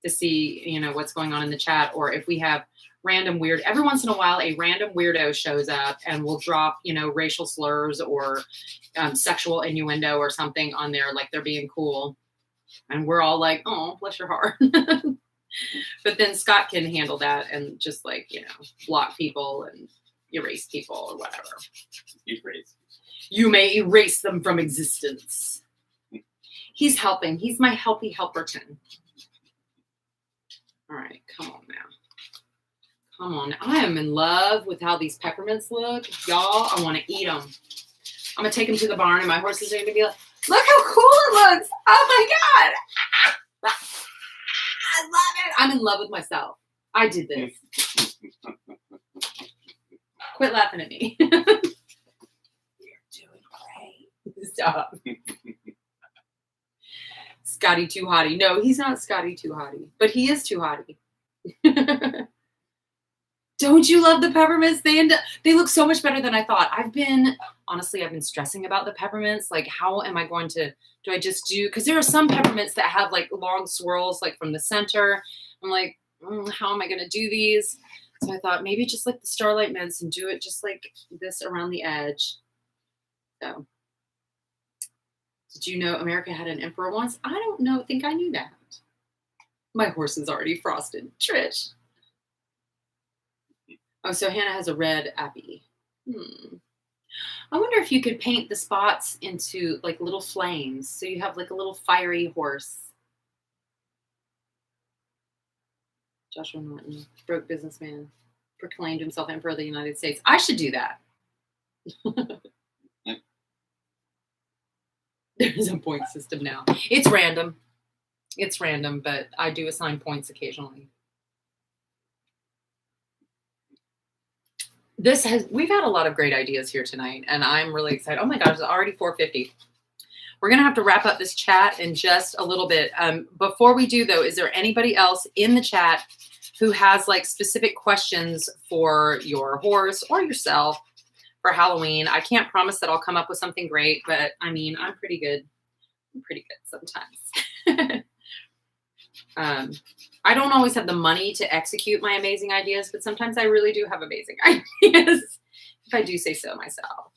to see, you know, what's going on in the chat. Or if we have every once in a while, a random weirdo shows up and will drop, you know, racial slurs or sexual innuendo or something on there, like they're being cool. And we're all like, oh, bless your heart. But then Scott can handle that and just like, you know, block people and erase people or whatever. You may erase them from existence. He's helping. He's my helpy helperton. All right, come on now. Come on. I am in love with how these peppermints look. Y'all, I want to eat them. I'm going to take them to the barn and my horses are going to be like, look how cool it looks. Oh my God. I love it. I'm in love with myself. I did this. Quit laughing at me. You're doing great. Stop. Scotty Too Hottie. No, he's not Scotty Too Hottie, but he is Too Hottie. Don't you love the peppermints? They look so much better than I thought. I've been stressing about the peppermints. Like, how am I going to, because there are some peppermints that have like long swirls, like from the center. I'm like, how am I going to do these? So I thought maybe just like the Starlight Mints and do it just like this around the edge. So, did you know America had an emperor once? I don't know. Think I knew that. My horse is already frosted. Trish. Oh, so Hannah has a red Appy. I wonder if you could paint the spots into like little flames. So you have like a little fiery horse. Joshua Norton, broke businessman, proclaimed himself emperor of the United States. I should do that. There's a point system now. It's random. It's random, but I do assign points occasionally. We've had a lot of great ideas here tonight, and I'm really excited. Oh my gosh, it's already 4:50. We're going to have to wrap up this chat in just a little bit. Before we do, though, is there anybody else in the chat who has like specific questions for your horse or yourself for Halloween? I can't promise that I'll come up with something great, but I mean, I'm pretty good. I'm pretty good sometimes. I don't always have the money to execute my amazing ideas, but sometimes I really do have amazing ideas, if I do say so myself.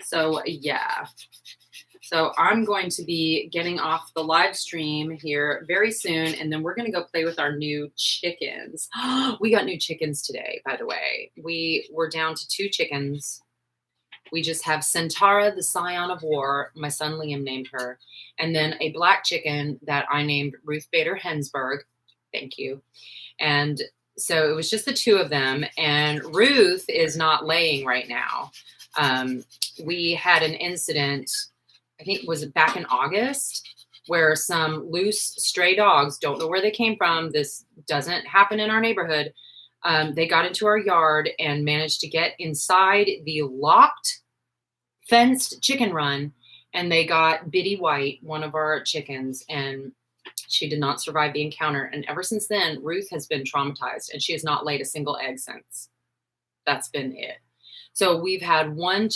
So yeah. So I'm going to be getting off the live stream here very soon, and then we're going to go play with our new chickens. We got new chickens today, by the way. We were down to 2 chickens. We just have Centaura, the Scion of War. My son Liam named her. And then a black chicken that I named Ruth Bader Hensberg. Thank you. And so it was just the 2 of them. And Ruth is not laying right now. We had an incident, I think it was back in August, where some loose stray dogs, don't know where they came from. This doesn't happen in our neighborhood. They got into our yard and managed to get inside the locked, fenced chicken run, and they got Biddy White, one of our chickens, and she did not survive the encounter. And ever since then, Ruth has been traumatized, and she has not laid a single egg since. That's been it. So we've had one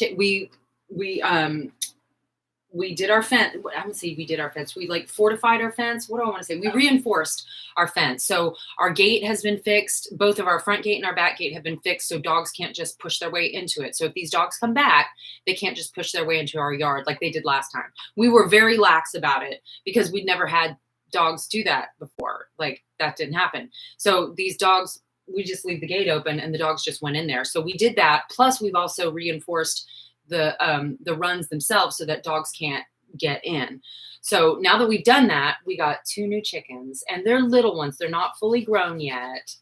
we did our fence. I don't see we did our fence. We like fortified our fence. What do I want to say? We reinforced our fence. So our gate has been fixed. Both of our front gate and our back gate have been fixed. So dogs can't just push their way into it. So if these dogs come back, they can't just push their way into our yard like they did last time. We were very lax about it because we'd never had dogs do that before. Like that didn't happen. So these dogs, we just leave the gate open and the dogs just went in there. So we did that. Plus we've also reinforced the runs themselves so that dogs can't get in. So now that we've done that, we got 2 new chickens, and they're little ones. They're not fully grown yet.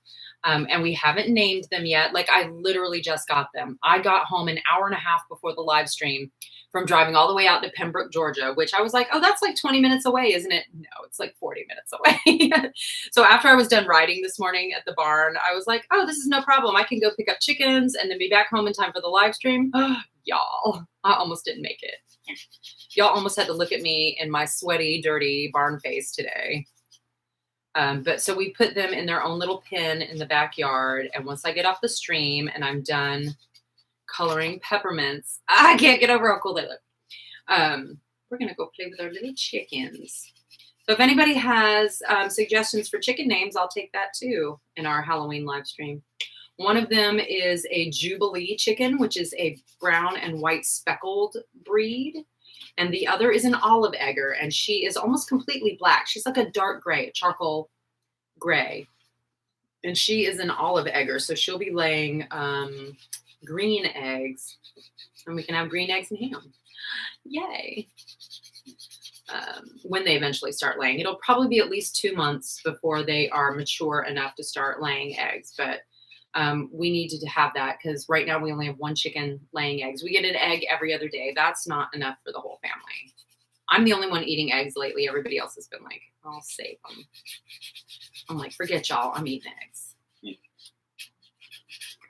And we haven't named them yet. Like I literally just got them. I got home an hour and a half before the live stream from driving all the way out to Pembroke, Georgia, which I was like, oh, that's like 20 minutes away, isn't it? No, it's like 40 minutes away. So after I was done riding this morning at the barn, I was like, oh, this is no problem. I can go pick up chickens and then be back home in time for the live stream. Y'all, I almost didn't make it. Y'all almost had to look at me in my sweaty, dirty barn face today. But so we put them in their own little pen in the backyard. And once I get off the stream and I'm done coloring peppermints, I can't get over how cool they look. We're going to go play with our little chickens. So if anybody has suggestions for chicken names, I'll take that too in our Halloween live stream. One of them is a Jubilee chicken, which is a brown and white speckled breed. And the other is an olive egger, and she is almost completely black. She's like a dark gray, a charcoal gray. And she is an olive egger, so she'll be laying green eggs. And we can have green eggs and ham. Yay. When they eventually start laying. It'll probably be at least 2 months before they are mature enough to start laying eggs. But we needed to have that because right now we only have 1 chicken laying eggs. We get an egg every other day. That's not enough for the whole family. I'm the only one eating eggs lately. Everybody else has been like, I'll save them. I'm like, forget y'all. I'm eating eggs.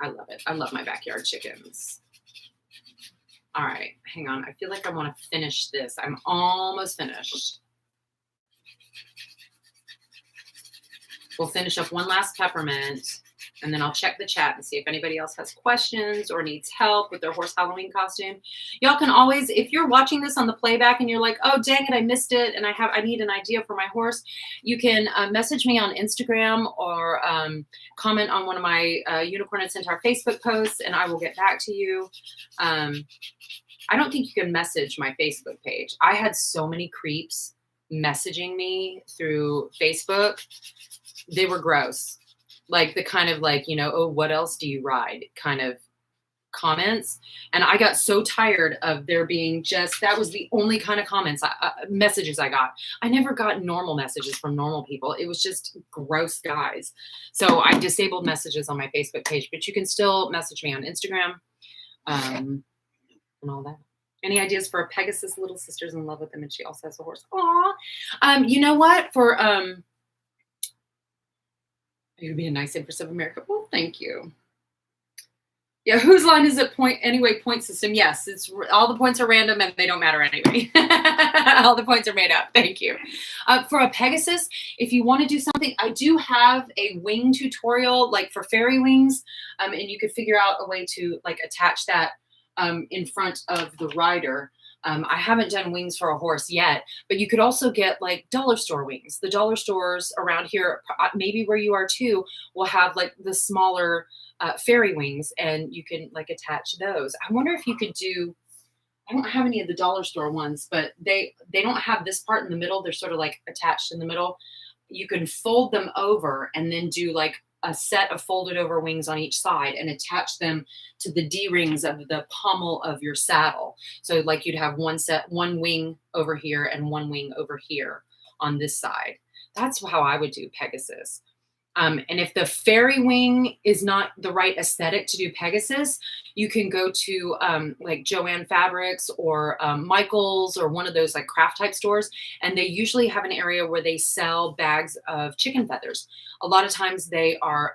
I love it. I love my backyard chickens. All right, hang on. I feel like I want to finish this. I'm almost finished. We'll finish up one last peppermint, and then I'll check the chat and see if anybody else has questions or needs help with their horse Halloween costume. Y'all can always, if you're watching this on the playback and you're like, oh, dang it, I missed it, and I need an idea for my horse, you can message me on Instagram or comment on one of my Unicorn and Centaur Facebook posts, and I will get back to you. I don't think you can message my Facebook page. I had so many creeps messaging me through Facebook. They were gross. Like the kind of like, you know, oh, what else do you ride kind of comments, and I got so tired of there being that was the only kind of messages I got. I never got normal messages from normal people. It was just gross guys. So I disabled messages on my Facebook page, but you can still message me on Instagram, and all that. Any ideas for a Pegasus? Little sister's in love with him, and she also has a horse. Aw. You know what? For it would be a nice Empress of America. Well, thank you. Yeah, whose line is it? Point system. Yes, it's all the points are random and they don't matter anyway. All the points are made up. Thank you. For a Pegasus, if you want to do something, I do have a wing tutorial, like for fairy wings, and you could figure out a way to like attach that in front of the rider. I haven't done wings for a horse yet, but you could also get like dollar store wings. The dollar stores around here, maybe where you are too, will have like the smaller fairy wings, and you can like attach those. I wonder if you could do, I don't have any of the dollar store ones, but they don't have this part in the middle. They're sort of like attached in the middle. You can fold them over and then do like a set of folded over wings on each side and attach them to the D-rings of the pommel of your saddle. So like you'd have one wing over here and one wing over here on this side. That's how I would do Pegasus. And if the fairy wing is not the right aesthetic to do Pegasus, you can go to like Joanne Fabrics or Michael's or one of those like craft type stores. And they usually have an area where they sell bags of chicken feathers. A lot of times they are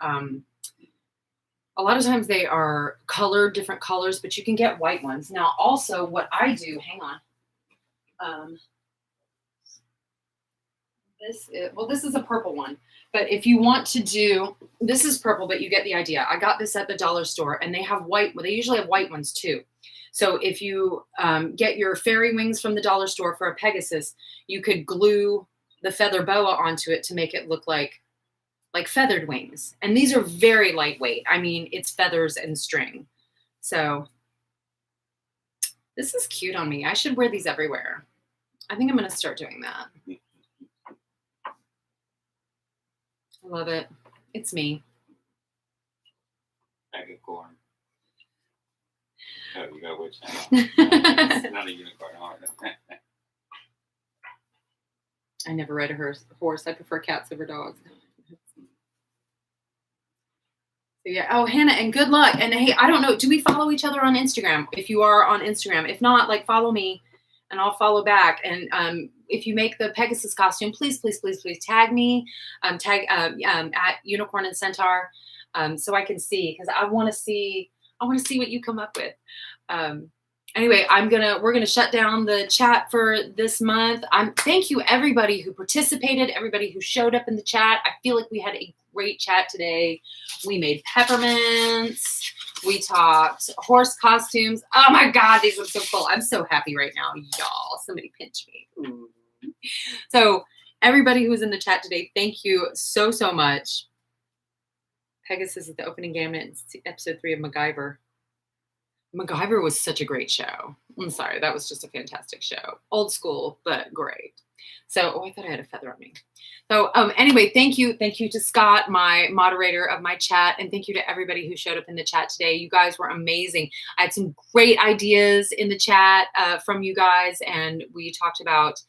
colored, different colors, but you can get white ones. Now, also what I do, hang on. This is a purple one. But if you want to do, this is purple, but you get the idea. I got this at the dollar store, and they have white. Well, they usually have white ones too. So if you get your fairy wings from the dollar store for a Pegasus, you could glue the feather boa onto it to make it look like feathered wings. And these are very lightweight. I mean, it's feathers and string. So this is cute on me. I should wear these everywhere. I think I'm going to start doing that. I love it. It's me. Bag of corn. Oh, you got a witch now. It's not a unicorn heart. I never ride a horse. I prefer cats over dogs. So yeah. Oh, Hannah, and good luck. And hey, I don't know. Do we follow each other on Instagram? If you are on Instagram, if not, like follow me, and I'll follow back. And if you make the Pegasus costume, please tag me, at Unicorn and Centaur, so I can see, because I want to see what you come up with. Anyway, we're gonna shut down the chat for this month. Thank you everybody who participated, everybody who showed up in the chat. I feel like we had a great chat today. We made peppermints. We talked horse costumes. Oh my God, these look so cool. I'm so happy right now, y'all. Somebody pinch me. Ooh. So everybody who was in the chat today, thank you so much. Pegasus is the opening gambit. It's episode 3 of MacGyver. MacGyver was such a great show. I'm sorry, that was just a fantastic show. Old school, but great. So, I thought I had a feather on me. So, anyway, thank you to Scott, my moderator of my chat, and thank you to everybody who showed up in the chat today. You guys were amazing. I had some great ideas in the chat from you guys, and we talked about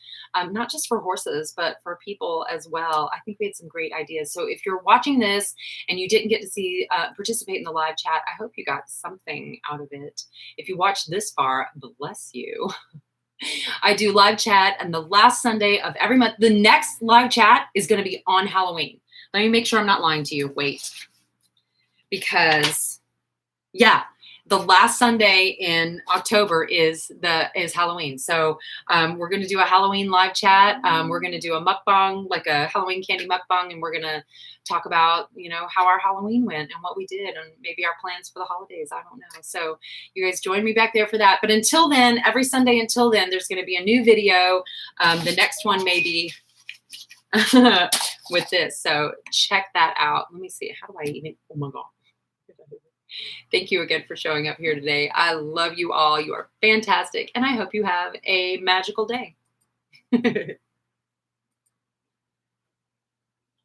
not just for horses, but for people as well. I think we had some great ideas. So, if you're watching this and you didn't get to see participate in the live chat, I hope you got something out of it. If you watched this far, bless you. I do live chat and the last Sunday of every month. The next live chat is going to be on Halloween. Let me make sure I'm not lying to you. Wait. Because, yeah, the last Sunday in October is Halloween. So we're going to do a Halloween live chat. We're going to do a mukbang, like a Halloween candy mukbang, and we're going to talk about, how our Halloween went and what we did and maybe our plans for the holidays. I don't know. So you guys join me back there for that. But until then, every Sunday until then, there's going to be a new video. The next one may be with this. So check that out. Let me see. How do I even? Oh my God. Thank you again for showing up here today. I love you all. You are fantastic. And I hope you have a magical day.